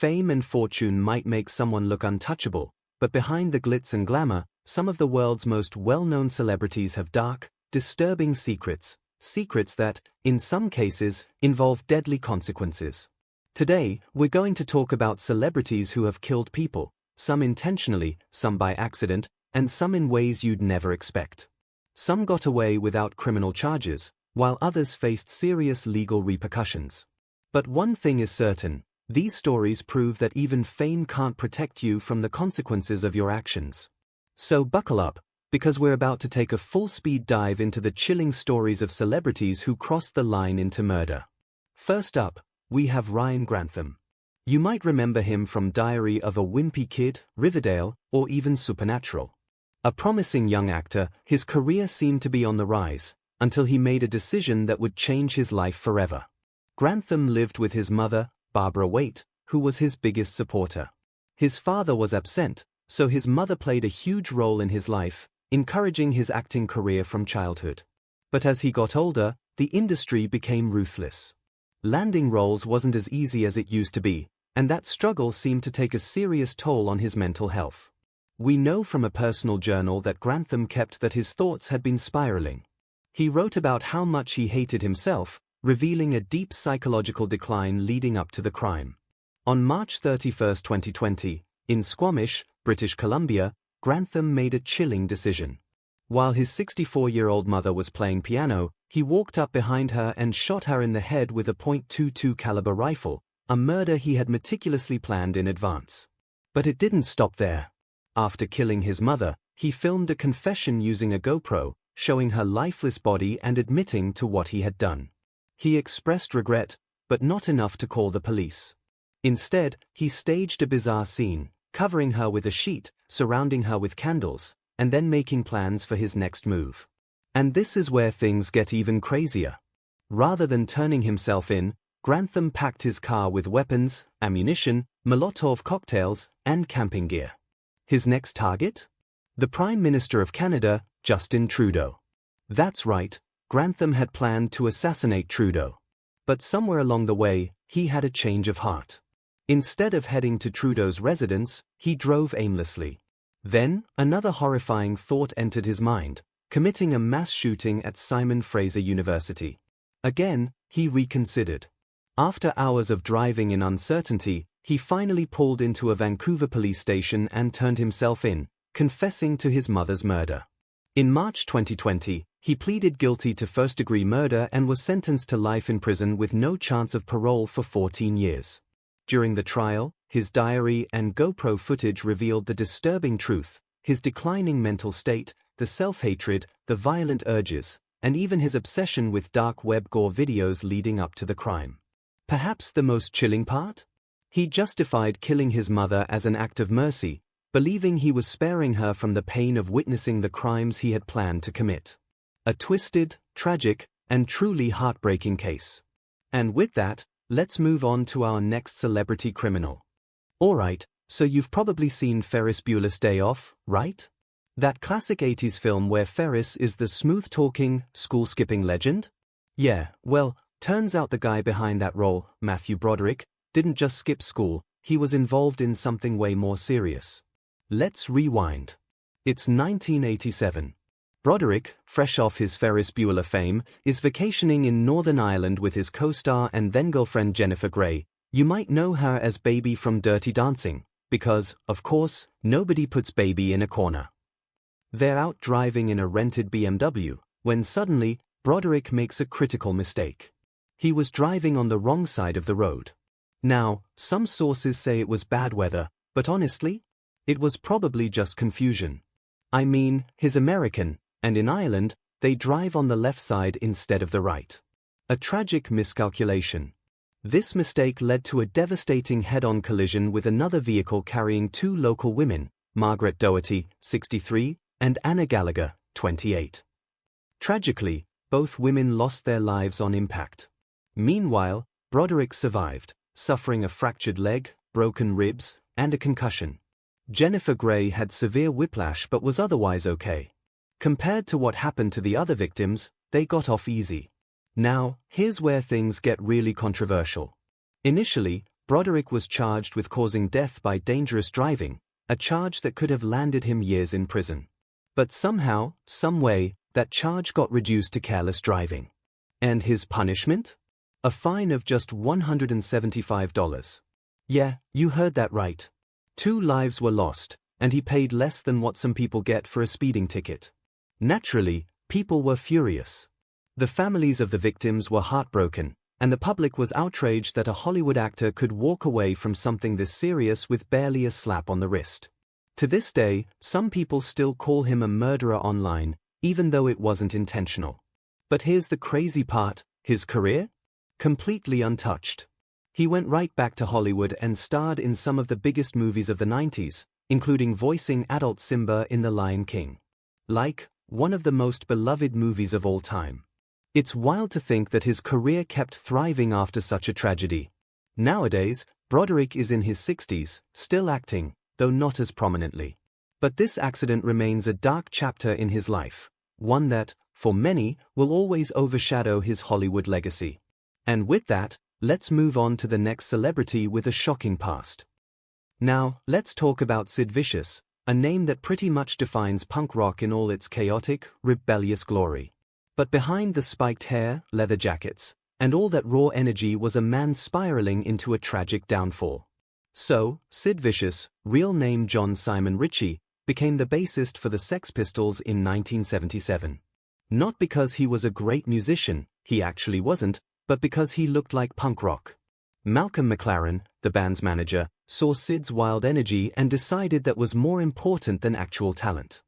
Fame and fortune might make someone look untouchable, but behind the glitz and glamour, some of the world's most well-known celebrities have dark, disturbing secrets, secrets that, in some cases, involve deadly consequences. Today, we're going to talk about celebrities who have killed people, some intentionally, some by accident, and some in ways you'd never expect. Some got away without criminal charges, while others faced serious legal repercussions. But one thing is certain, these stories prove that even fame can't protect you from the consequences of your actions. So buckle up, because we're about to take a full-speed dive into the chilling stories of celebrities who crossed the line into murder. First up, we have Ryan Grantham. You might remember him from Diary of a Wimpy Kid, Riverdale, or even Supernatural. A promising young actor, his career seemed to be on the rise, until he made a decision that would change his life forever. Grantham lived with his mother, Barbara Waite, who was his biggest supporter. His father was absent, so his mother played a huge role in his life, encouraging his acting career from childhood. But as he got older, the industry became ruthless. Landing roles wasn't as easy as it used to be, and that struggle seemed to take a serious toll on his mental health. We know from a personal journal that Grantham kept that his thoughts had been spiraling. He wrote about how much he hated himself, revealing a deep psychological decline leading up to the crime. On March 31, 2020, in Squamish, British Columbia, Grantham made a chilling decision. While his 64-year-old mother was playing piano, he walked up behind her and shot her in the head with a .22 caliber rifle, a murder he had meticulously planned in advance. But it didn't stop there. After killing his mother, he filmed a confession using a GoPro, showing her lifeless body and admitting to what he had done. He expressed regret, but not enough to call the police. Instead, he staged a bizarre scene, covering her with a sheet, surrounding her with candles, and then making plans for his next move. And this is where things get even crazier. Rather than turning himself in, Grantham packed his car with weapons, ammunition, Molotov cocktails, and camping gear. His next target? The Prime Minister of Canada, Justin Trudeau. That's right, Grantham had planned to assassinate Trudeau. But somewhere along the way, he had a change of heart. Instead of heading to Trudeau's residence, he drove aimlessly. Then, another horrifying thought entered his mind, committing a mass shooting at Simon Fraser University. Again, he reconsidered. After hours of driving in uncertainty, he finally pulled into a Vancouver police station and turned himself in, confessing to his mother's murder. In March 2020, he pleaded guilty to first-degree murder and was sentenced to life in prison with no chance of parole for 14 years. During the trial, his diary and GoPro footage revealed the disturbing truth, his declining mental state, the self-hatred, the violent urges, and even his obsession with dark web gore videos leading up to the crime. Perhaps the most chilling part? He justified killing his mother as an act of mercy, believing he was sparing her from the pain of witnessing the crimes he had planned to commit. A twisted, tragic, and truly heartbreaking case. And with that, let's move on to our next celebrity criminal. Alright, so you've probably seen Ferris Bueller's Day Off, right? That classic 80s film where Ferris is the smooth-talking, school-skipping legend? Yeah, well, turns out the guy behind that role, Matthew Broderick, didn't just skip school, he was involved in something way more serious. Let's rewind. It's 1987. Broderick, fresh off his Ferris Bueller fame, is vacationing in Northern Ireland with his co-star and then-girlfriend Jennifer Grey. You might know her as Baby from Dirty Dancing, because, of course, nobody puts Baby in a corner. They're out driving in a rented BMW, when suddenly, Broderick makes a critical mistake. He was driving on the wrong side of the road. Now, some sources say it was bad weather, but honestly, it was probably just confusion. I mean, he's American, and in Ireland, they drive on the left side instead of the right. A tragic miscalculation. This mistake led to a devastating head-on collision with another vehicle carrying two local women, Margaret Doherty, 63, and Anna Gallagher, 28. Tragically, both women lost their lives on impact. Meanwhile, Broderick survived, suffering a fractured leg, broken ribs, and a concussion. Jennifer Grey had severe whiplash but was otherwise okay. Compared to what happened to the other victims, they got off easy. Now, here's where things get really controversial. Initially, Broderick was charged with causing death by dangerous driving, a charge that could have landed him years in prison. But somehow, some way, that charge got reduced to careless driving. And his punishment? A fine of just $175. Yeah, you heard that right. 2 lives were lost, and he paid less than what some people get for a speeding ticket. Naturally, people were furious. The families of the victims were heartbroken, and the public was outraged that a Hollywood actor could walk away from something this serious with barely a slap on the wrist. To this day, some people still call him a murderer online, even though it wasn't intentional. But here's the crazy part, his career? Completely untouched. He went right back to Hollywood and starred in some of the biggest movies of the 90s, including voicing adult Simba in The Lion King. Like, one of the most beloved movies of all time. It's wild to think that his career kept thriving after such a tragedy. Nowadays, Broderick is in his 60s, still acting, though not as prominently. But this accident remains a dark chapter in his life, one that, for many, will always overshadow his Hollywood legacy. And with that, let's move on to the next celebrity with a shocking past. Now, let's talk about Sid Vicious, a name that pretty much defines punk rock in all its chaotic, rebellious glory. But behind the spiked hair, leather jackets, and all that raw energy was a man spiraling into a tragic downfall. So, Sid Vicious, real name John Simon Ritchie, became the bassist for the Sex Pistols in 1977. Not because he was a great musician, he actually wasn't, but because he looked like punk rock. Malcolm McLaren, the band's manager, saw Sid's wild energy and decided that was more important than actual talent.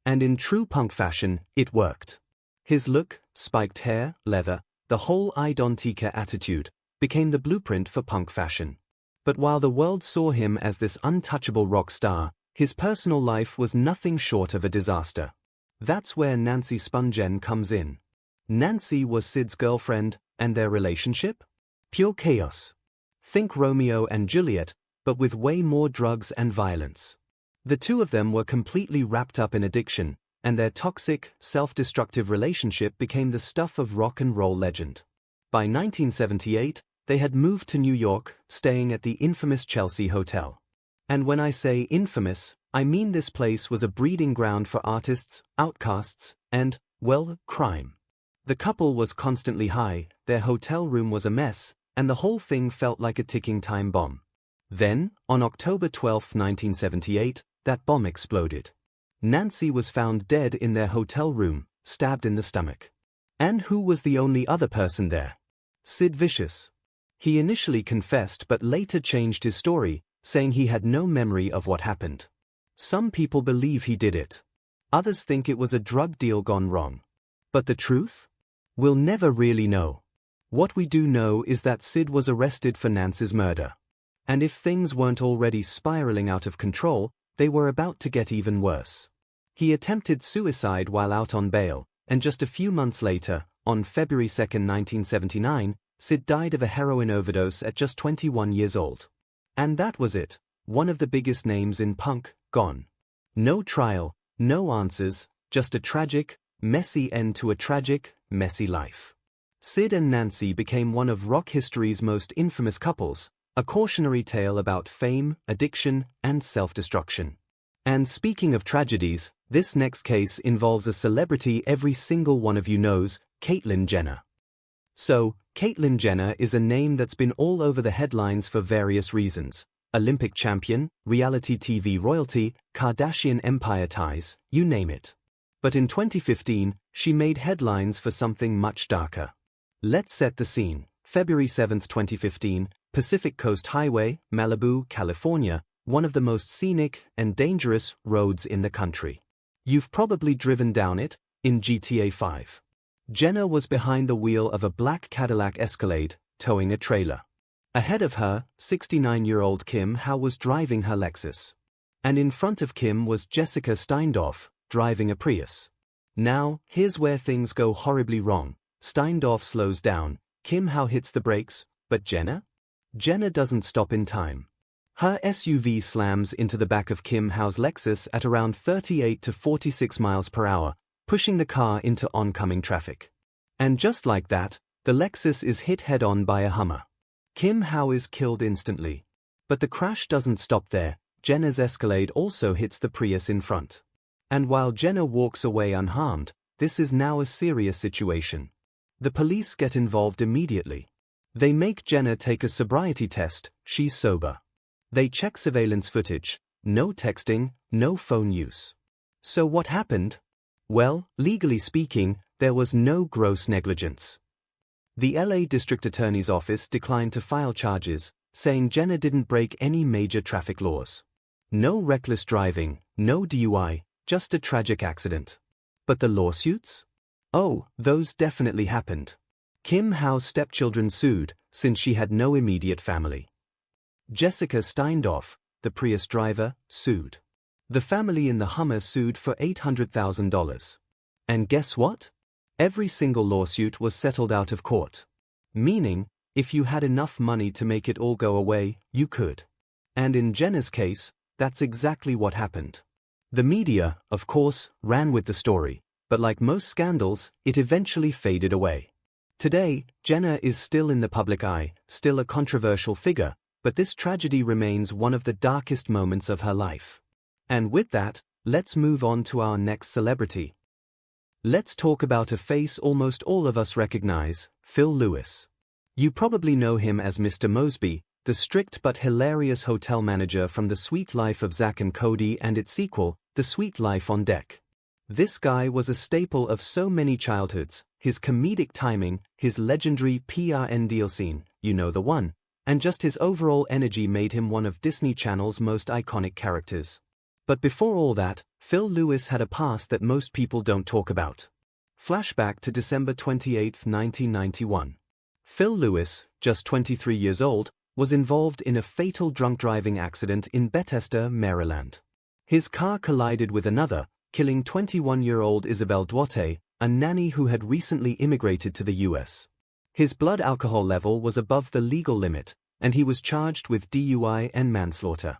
And in true punk fashion, it worked. His look, spiked hair, leather, the whole I Don't Care attitude, became the blueprint for punk fashion. But while the world saw him as this untouchable rock star, his personal life was nothing short of a disaster. That's where Nancy Spungen comes in. Nancy was Sid's girlfriend, and their relationship? Pure chaos. Think Romeo and Juliet, but with way more drugs and violence. The two of them were completely wrapped up in addiction, and their toxic, self-destructive relationship became the stuff of rock and roll legend. By 1978, they had moved to New York, staying at the infamous Chelsea Hotel. And when I say infamous, I mean this place was a breeding ground for artists, outcasts, and, well, crime. The couple was constantly high, their hotel room was a mess, and the whole thing felt like a ticking time bomb. Then, on October 12, 1978, that bomb exploded. Nancy was found dead in their hotel room, stabbed in the stomach. And who was the only other person there? Sid Vicious. He initially confessed but later changed his story, saying he had no memory of what happened. Some people believe he did it. Others think it was a drug deal gone wrong. But the truth? We'll never really know. What we do know is that Sid was arrested for Nancy's murder. And if things weren't already spiraling out of control, they were about to get even worse. He attempted suicide while out on bail, and just a few months later, on February 2, 1979, Sid died of a heroin overdose at just 21 years old. And that was it, one of the biggest names in punk, gone. No trial, no answers, just a tragic, messy end to a tragic, messy life. Sid and Nancy became one of rock history's most infamous couples, a cautionary tale about fame, addiction, and self-destruction. And speaking of tragedies, this next case involves a celebrity every single one of you knows, Caitlyn Jenner. So, Caitlyn Jenner is a name that's been all over the headlines for various reasons. Olympic champion, reality TV royalty, Kardashian empire ties, you name it. But in 2015, she made headlines for something much darker. Let's set the scene. February 7, 2015, Pacific Coast Highway, Malibu, California, one of the most scenic and dangerous roads in the country. You've probably driven down it, in GTA 5. Jenner was behind the wheel of a black Cadillac Escalade, towing a trailer. Ahead of her, 69-year-old Kim Howe was driving her Lexus. And in front of Kim was Jessica Steindorf, driving a Prius. Now, here's where things go horribly wrong. Steindorf slows down, Kim Howe hits the brakes, but Jenner? Jenner doesn't stop in time. Her SUV slams into the back of Kim Howe's Lexus at around 38 to 46 miles per hour, pushing the car into oncoming traffic. And just like that, the Lexus is hit head-on by a Hummer. Kim Howe is killed instantly. But the crash doesn't stop there. Jenna's Escalade also hits the Prius in front. And while Jenna walks away unharmed, this is now a serious situation. The police get involved immediately. They make Jenna take a sobriety test. She's sober. They check surveillance footage. No texting, no phone use. So what happened? Well, legally speaking, there was no gross negligence. The LA District Attorney's Office declined to file charges, saying Jenna didn't break any major traffic laws. No reckless driving, no DUI, just a tragic accident. But the lawsuits? Oh, those definitely happened. Kim Howe's stepchildren sued, since she had no immediate family. Jessica Steindorf, the Prius driver, sued. The family in the Hummer sued for $800,000. And guess what? Every single lawsuit was settled out of court. Meaning, if you had enough money to make it all go away, you could. And in Jenna's case, that's exactly what happened. The media, of course, ran with the story, but like most scandals, it eventually faded away. Today, Jenna is still in the public eye, still a controversial figure, but this tragedy remains one of the darkest moments of her life. And with that, let's move on to our next celebrity. Let's talk about a face almost all of us recognize, Phil Lewis. You probably know him as Mr. Mosby, the strict but hilarious hotel manager from The Sweet Life of Zack and Cody and its sequel, The Sweet Life on Deck. This guy was a staple of so many childhoods, his comedic timing, his legendary PRN deal scene, you know the one, and just his overall energy made him one of Disney Channel's most iconic characters. But before all that, Phil Lewis had a past that most people don't talk about. Flashback to December 28, 1991. Phil Lewis, just 23 years old, was involved in a fatal drunk driving accident in Bethesda, Maryland. His car collided with another, killing 21-year-old Isabel Duarte, a nanny who had recently immigrated to the U.S. His blood alcohol level was above the legal limit, and he was charged with DUI and manslaughter.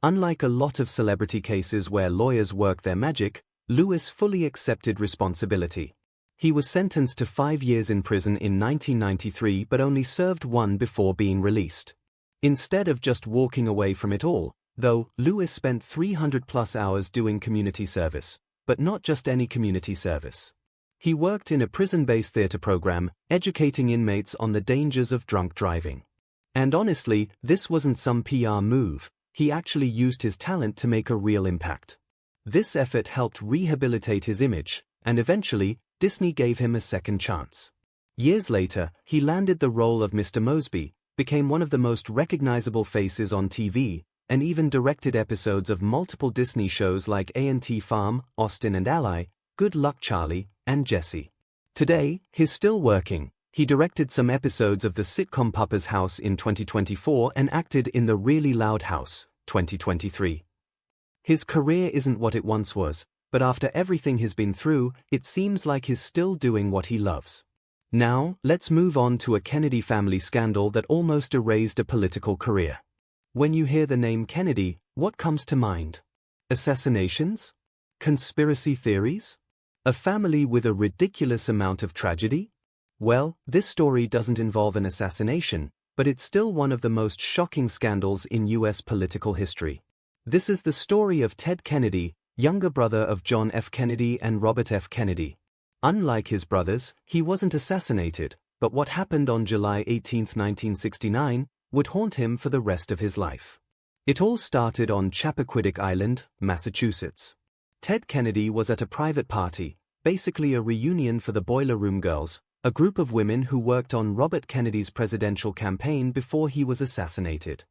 Unlike a lot of celebrity cases where lawyers work their magic, Lewis fully accepted responsibility. He was sentenced to 5 years in prison in 1993 but only served 1 before being released. Instead of just walking away from it all, though, Lewis spent 300+ hours doing community service, but not just any community service. He worked in a prison-based theater program, educating inmates on the dangers of drunk driving. And honestly, this wasn't some PR move. He actually used his talent to make a real impact. This effort helped rehabilitate his image, and eventually, Disney gave him a second chance. Years later, he landed the role of Mr. Mosby, became one of the most recognizable faces on TV, and even directed episodes of multiple Disney shows like A&T Farm, Austin and Ally, Good Luck Charlie, and Jessie. Today, he's still working. He directed some episodes of the sitcom Papa's House in 2024 and acted in The Really Loud House, 2023. His career isn't what it once was, but after everything he's been through, it seems like he's still doing what he loves. Now, let's move on to a Kennedy family scandal that almost erased a political career. When you hear the name Kennedy, what comes to mind? Assassinations? Conspiracy theories? A family with a ridiculous amount of tragedy? Well, this story doesn't involve an assassination, but it's still one of the most shocking scandals in U.S. political history. This is the story of Ted Kennedy, younger brother of John F. Kennedy and Robert F. Kennedy. Unlike his brothers, he wasn't assassinated, but what happened on July 18, 1969, would haunt him for the rest of his life. It all started on Chappaquiddick Island, Massachusetts. Ted Kennedy was at a private party, basically a reunion for the Boiler Room Girls, a group of women who worked on Robert Kennedy's presidential campaign before he was assassinated.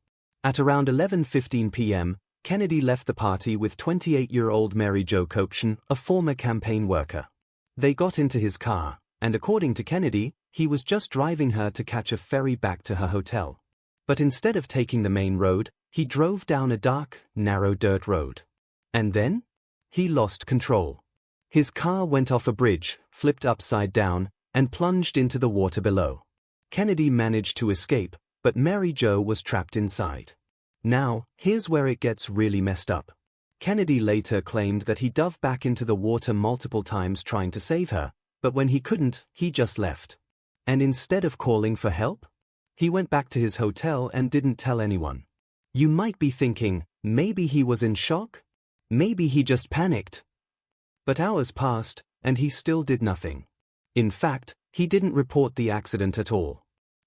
At around 11:15 p.m., Kennedy left the party with 28-year-old Mary Jo Kopchen, a former campaign worker. They got into his car, and according to Kennedy, he was just driving her to catch a ferry back to her hotel. But instead of taking the main road, he drove down a dark, narrow dirt road. And then? He lost control. His car went off a bridge, flipped upside down, and plunged into the water below. Kennedy managed to escape, but Mary Jo was trapped inside. Now, here's where it gets really messed up. Kennedy later claimed that he dove back into the water multiple times trying to save her, but when he couldn't, he just left. And instead of calling for help, He went back to his hotel and didn't tell anyone. You might be thinking, maybe he was in shock? Maybe he just panicked. But hours passed, and he still did nothing. In fact, he didn't report the accident at all.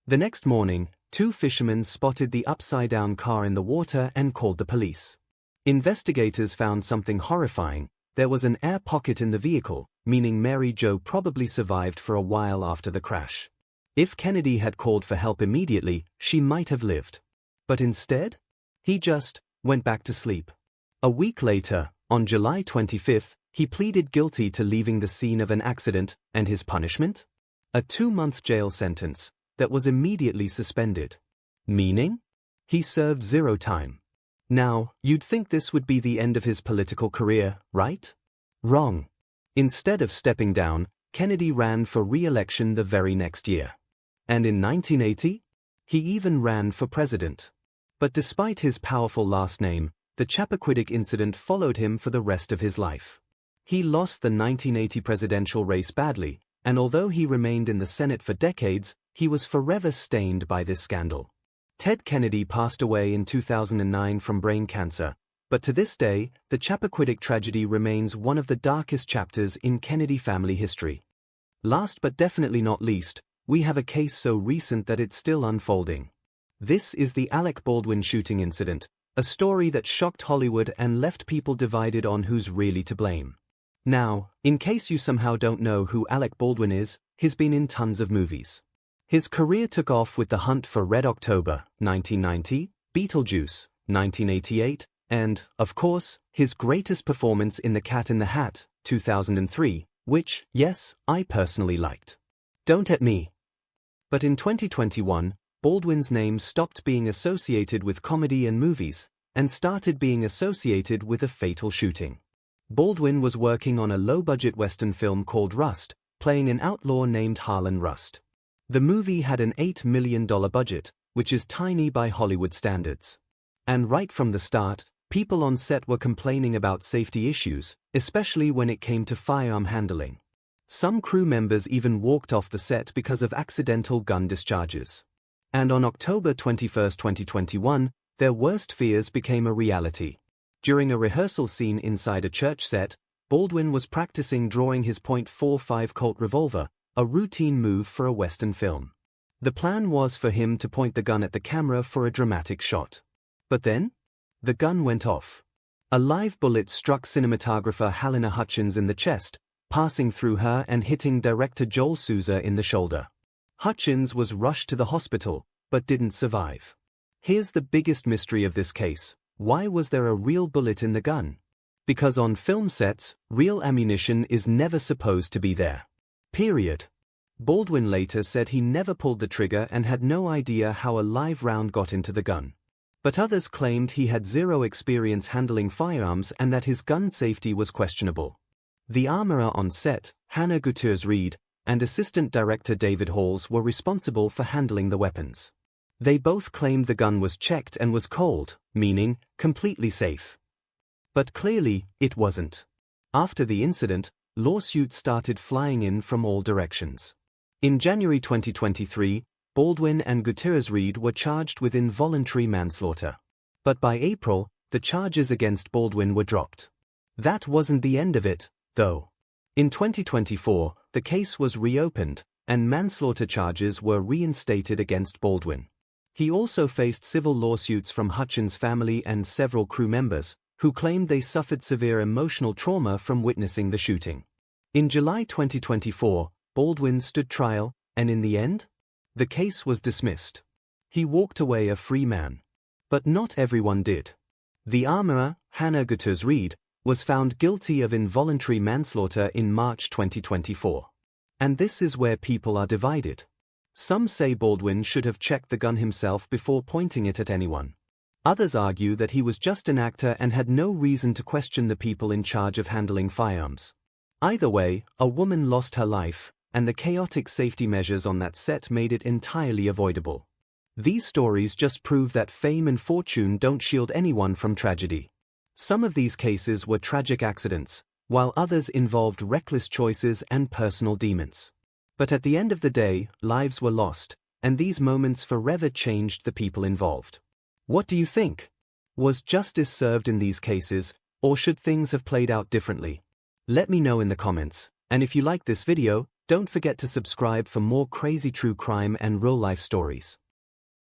The next morning, two fishermen spotted the upside-down car in the water and called the police. Investigators found something horrifying. There was an air pocket in the vehicle, meaning Mary Jo probably survived for a while after the crash. If Kennedy had called for help immediately, she might have lived. But instead, he just went back to sleep. A week later, on July 25, he pleaded guilty to leaving the scene of an accident, and his punishment? A 2-month jail sentence that was immediately suspended. Meaning? He served 0 time. Now, you'd think this would be the end of his political career, right? Wrong. Instead of stepping down, Kennedy ran for re-election the very next year. And in 1980, he even ran for president. But despite his powerful last name, the Chappaquiddick incident followed him for the rest of his life. He lost the 1980 presidential race badly, and although he remained in the Senate for decades, he was forever stained by this scandal. Ted Kennedy passed away in 2009 from brain cancer, but to this day, the Chappaquiddick tragedy remains one of the darkest chapters in Kennedy family history. Last but definitely not least, we have a case so recent that it's still unfolding. This is the Alec Baldwin shooting incident, a story that shocked Hollywood and left people divided on who's really to blame. Now, in case you somehow don't know who Alec Baldwin is, he's been in tons of movies. His career took off with The Hunt for Red October, 1990, Beetlejuice, 1988, and, of course, his greatest performance in The Cat in the Hat, 2003, which, yes, I personally liked. Don't at me. But in 2021, Baldwin's name stopped being associated with comedy and movies, and started being associated with a fatal shooting. Baldwin was working on a low-budget Western film called Rust, playing an outlaw named Harlan Rust. The movie had an $8 million budget, which is tiny by Hollywood standards. And right from the start, people on set were complaining about safety issues, especially when it came to firearm handling. Some crew members even walked off the set because of accidental gun discharges. And on October 21, 2021, their worst fears became a reality. During a rehearsal scene inside a church set, Baldwin was practicing drawing his .45 Colt revolver, a routine move for a Western film. The plan was for him to point the gun at the camera for a dramatic shot. But then, the gun went off. A live bullet struck cinematographer Helena Hutchins in the chest, passing through her and hitting director Joel Souza in the shoulder. Hutchins was rushed to the hospital, but didn't survive. Here's the biggest mystery of this case. Why was there a real bullet in the gun? Because on film sets, real ammunition is never supposed to be there. Period. Baldwin later said he never pulled the trigger and had no idea how a live round got into the gun. But others claimed he had zero experience handling firearms and that his gun safety was questionable. The armorer on set, Hannah Gutierrez-Reed, and assistant director David Halls were responsible for handling the weapons. They both claimed the gun was checked and was cold, meaning completely safe. But clearly, it wasn't. After the incident, lawsuits started flying in from all directions. In January 2023, Baldwin and Gutierrez-Reed were charged with involuntary manslaughter. But by April, the charges against Baldwin were dropped. That wasn't the end of it, though. In 2024, the case was reopened, and manslaughter charges were reinstated against Baldwin. He also faced civil lawsuits from Hutchins' family and several crew members, who claimed they suffered severe emotional trauma from witnessing the shooting. In July 2024, Baldwin stood trial, and in the end, the case was dismissed. He walked away a free man. But not everyone did. The armorer, Hannah Gutierrez-Reed, was found guilty of involuntary manslaughter in March 2024. And this is where people are divided. Some say Baldwin should have checked the gun himself before pointing it at anyone. Others argue that he was just an actor and had no reason to question the people in charge of handling firearms. Either way, a woman lost her life, and the chaotic safety measures on that set made it entirely avoidable. These stories just prove that fame and fortune don't shield anyone from tragedy. Some of these cases were tragic accidents, while others involved reckless choices and personal demons. But at the end of the day, lives were lost, and these moments forever changed the people involved. What do you think? Was justice served in these cases, or should things have played out differently? Let me know in the comments, and if you like this video, don't forget to subscribe for more crazy true crime and real-life stories.